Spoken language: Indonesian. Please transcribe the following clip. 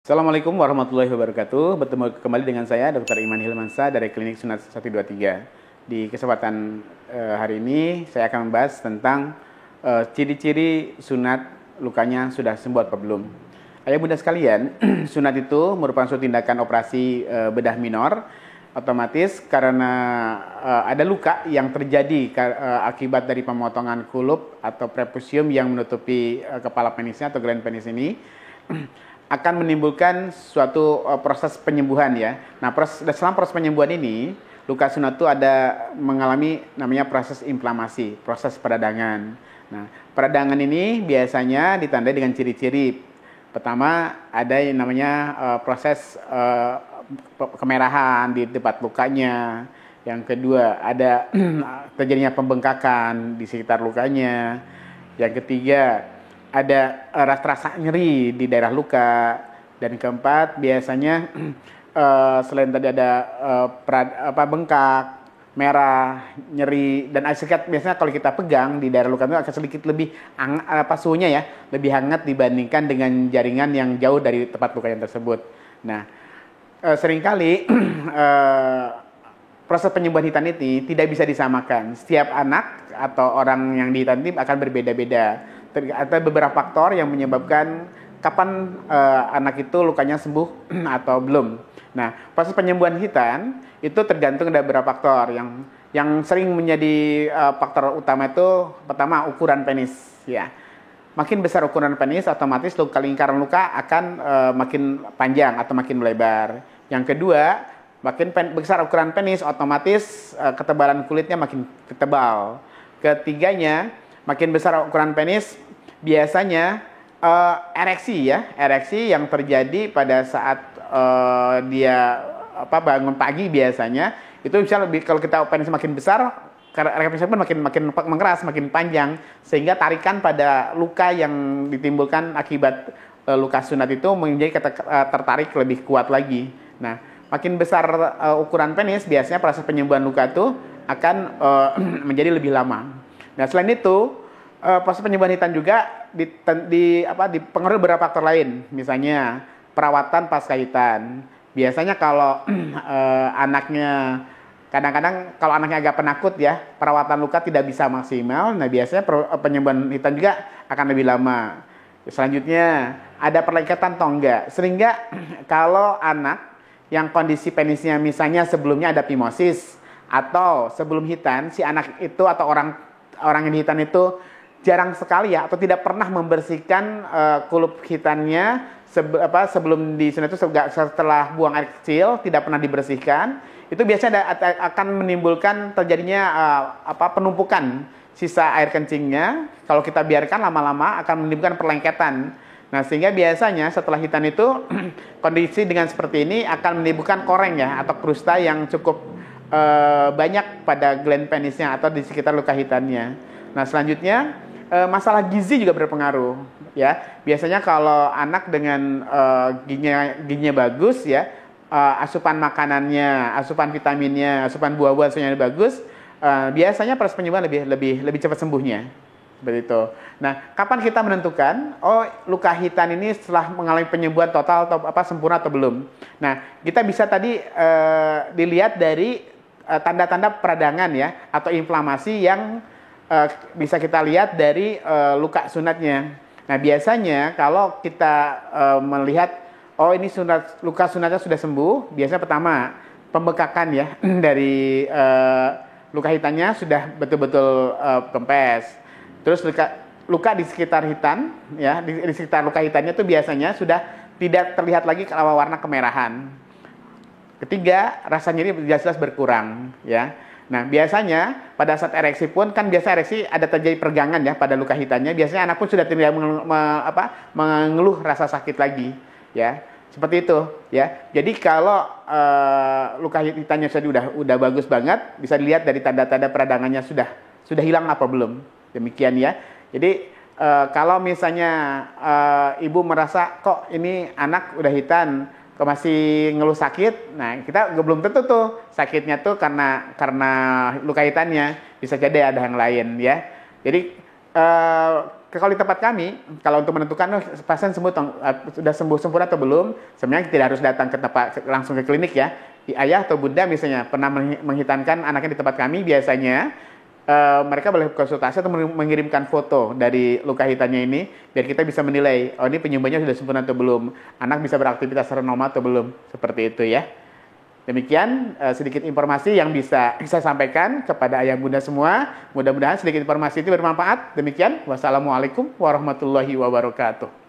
Assalamualaikum warahmatullahi wabarakatuh. Bertemu kembali dengan saya Dr. Iman Hilmansa dari Klinik Sunat 123. Di kesempatan hari ini saya akan membahas tentang ciri-ciri sunat lukanya sudah sembuh atau belum. Ayah bunda sekalian, sunat itu merupakan suatu tindakan operasi bedah minor. Otomatis karena ada luka yang terjadi akibat dari pemotongan kulup atau prepusium yang menutupi kepala penisnya atau gland penis ini akan menimbulkan suatu proses penyembuhan ya. Nah, selama proses penyembuhan ini, luka sunat itu ada mengalami namanya proses inflamasi, proses peradangan. Nah, peradangan ini biasanya ditandai dengan ciri-ciri. Pertama, ada yang namanya proses kemerahan di tempat lukanya. Yang kedua, ada terjadinya pembengkakan di sekitar lukanya. Yang ketiga, ada rasa nyeri di daerah luka. Dan keempat, biasanya selain tadi ada bengkak, merah, nyeri, dan sekat biasanya kalau kita pegang di daerah luka itu akan sedikit lebih suhunya ya, lebih hangat dibandingkan dengan jaringan yang jauh dari tempat luka yang tersebut. Nah, seringkali proses penyembuhan hitan ini tidak bisa disamakan. Setiap anak atau orang yang dihitan ini akan berbeda-beda. Ada beberapa faktor yang menyebabkan kapan anak itu lukanya sembuh atau belum. Nah, proses penyembuhan hitan itu tergantung dari beberapa faktor. Yang sering menjadi faktor utama itu pertama ukuran penis ya. Makin besar ukuran penis, otomatis lingkaran luka akan makin panjang atau makin melebar. Yang kedua, makin besar ukuran penis, otomatis ketebalan kulitnya makin tebal. Ketiganya, makin besar ukuran penis, biasanya ereksi yang terjadi pada saat dia bangun pagi biasanya itu bisa lebih, kalau kita penis makin besar, ereksi pun makin mengeras, makin panjang, sehingga tarikan pada luka yang ditimbulkan akibat luka sunat itu menjadi tertarik lebih kuat lagi. Nah, makin besar ukuran penis, biasanya proses penyembuhan luka itu akan menjadi lebih lama. Nah, selain itu, proses penyembuhan hitan juga dipengaruhi beberapa faktor lain. Misalnya, perawatan pasca hitan. Biasanya kalau anaknya, kadang-kadang kalau anaknya agak penakut ya, perawatan luka tidak bisa maksimal. Nah, biasanya penyembuhan hitan juga akan lebih lama. Selanjutnya, ada perlekatan atau enggak. Sehingga kalau anak yang kondisi penisnya misalnya sebelumnya ada phimosis, atau sebelum hitan si anak itu atau orang yang dihitan itu jarang sekali ya, atau tidak pernah membersihkan kulup hitannya sebelum disunat itu, setelah buang air kecil tidak pernah dibersihkan, itu biasanya akan menimbulkan terjadinya penumpukan sisa air kencingnya. Kalau kita biarkan lama-lama akan menimbulkan perlengketan. Nah, sehingga biasanya setelah hitan itu kondisi dengan seperti ini akan menimbulkan koreng ya, atau krusta yang cukup banyak pada gland penisnya atau di sekitar luka hitannya. Nah, selanjutnya masalah gizi juga berpengaruh ya. Biasanya kalau anak dengan gizinya bagus ya, asupan makanannya, asupan vitaminnya, asupan buah-buahannya bagus, biasanya proses penyembuhan lebih cepat sembuhnya. Seperti itu. Nah, kapan kita menentukan luka hitan ini setelah mengalami penyembuhan total atau sempurna atau belum? Nah, kita bisa tadi dilihat dari tanda-tanda peradangan ya, atau inflamasi yang bisa kita lihat dari luka sunatnya. Nah, biasanya kalau kita melihat ini luka sunatnya sudah sembuh, biasanya pertama pembekakan ya dari luka hitannya sudah betul-betul kempes. Terus luka di sekitar hitan ya, di sekitar luka hitannya itu biasanya sudah tidak terlihat lagi warna kemerahan. Ketiga, rasa nyeri jelas-jelas berkurang ya. Nah, biasanya pada saat ereksi pun kan biasa ereksi ada terjadi peregangan ya pada luka hitannya. Biasanya anak pun sudah tidak mengeluh rasa sakit lagi ya. Seperti itu ya. Jadi kalau luka hitannya sudah bagus banget, bisa dilihat dari tanda-tanda peradangannya sudah hilang apa belum. Demikian ya. Jadi kalau misalnya ibu merasa kok ini anak udah hitan, kok masih ngeluh sakit, nah kita belum tentu tuh sakitnya tuh karena luka hitannya, bisa jadi ada yang lain ya. Jadi kalau di tempat kami, kalau untuk menentukan pasien sudah sembuh sempurna atau belum, sebenarnya tidak harus datang ke tempat langsung ke klinik ya. Di ayah atau bunda misalnya pernah menghitankan anaknya di tempat kami, biasanya mereka boleh konsultasi atau mengirimkan foto dari luka hitannya ini, biar kita bisa menilai, oh ini penyembuhannya sudah sempurna atau belum, anak bisa beraktivitas secara normal atau belum, seperti itu ya. Demikian sedikit informasi yang bisa saya sampaikan kepada ayah bunda semua. Mudah-mudahan sedikit informasi itu bermanfaat. Demikian, wassalamualaikum warahmatullahi wabarakatuh.